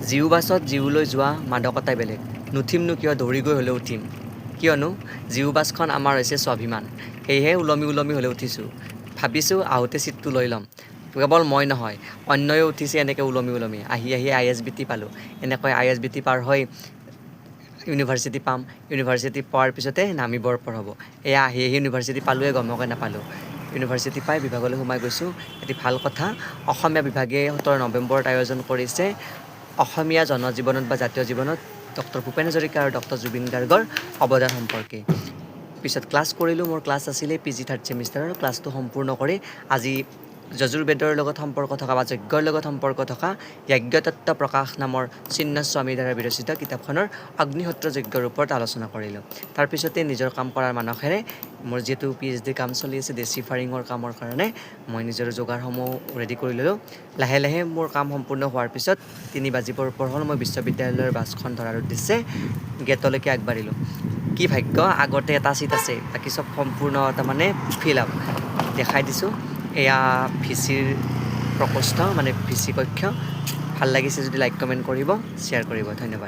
জিউ বাছত জিউলৈ যোৱা মাদকতাই বেলেগ। নুঠিমনো কিয়, দৌৰি গৈ হ'লেও উঠিম। কিয়নো জিউ বাছখন আমাৰ হৈছে স্বাভিমান। সেয়েহে ওলমি ওলমি হ'লেও উঠিছোঁ। ভাবিছোঁ আহোঁতে ছিটটো লৈ ল'ম। কেৱল মই নহয়, অন্যয়ো উঠিছে এনেকৈ ওলমি ওলমি। আহি আহি ISBT পালোঁ। এনেকৈ ISBT পাৰ হৈ ইউনিভাৰ্চিটি পাম। ইউনিভাৰ্চিটি পোৱাৰ পিছতে নামিবৰ পৰ হ'ব। এয়া আহি আহি ইউনিভাৰ্চিটি পালোঁৱে, গমকে নাপালোঁ। ইউনিভাৰ্চিটি পাই বিভাগলৈ সোমাই গৈছোঁ। এটি ভাল কথা, অসমীয়া বিভাগে 17 নৱেম্বৰত আয়োজন কৰিছে অসমীয়া জনজীৱনত বা জাতীয় জীৱনত ডক্টৰ ভূপেন হাজৰিকা আৰু ডক্টৰ জুবিন গাৰ্গৰ অৱদান সম্পৰ্কে। পিছত ক্লাছ কৰিলোঁ। মোৰ ক্লাছ আছিলে PG 3rd ছেমিষ্টাৰৰ। ক্লাছটো সম্পূৰ্ণ কৰি আজি যজুৰ্বেদৰ লগত সম্পৰ্ক থকা বা যজ্ঞৰ লগত সম্পৰ্ক থকা য়াজ্ঞতত্ত্ব প্ৰকাশ নামৰ চিন্নস্বামীৰ দ্বাৰা বিৰচিত কিতাপখনৰ অগ্নিহোত্ৰ যজ্ঞৰ ওপৰত আলোচনা কৰিলোঁ। তাৰপিছতে নিজৰ কাম কৰাৰ মানসেৰে মোৰ যিহেতু PhD কাম চলি আছে ডেচিফাৰিঙৰ কামৰ কাৰণে মই নিজৰ যোগাৰসমূহ ৰেডি কৰি ল'লোঁ। লাহে লাহে মোৰ কাম সম্পূৰ্ণ হোৱাৰ পিছত 3 বাজিবৰ পৰ হ'ল। মই বিশ্ববিদ্যালয়ৰ বাছখন ধৰাৰ উদ্দেশ্যে গেটলৈকে আগবাঢ়িলোঁ। কি ভাগ্য, আগতে এটা ছিট আছে, বাকী চব সম্পূৰ্ণ তাৰমানে ফিল আপ। দেখাই দিছোঁ, এয়া VCৰ প্ৰকোষ্ঠ, মানে VC কক্ষ। ভাল লাগিছে যদি লাইক কমেণ্ট কৰিব, শ্বেয়াৰ কৰিব। ধন্যবাদ।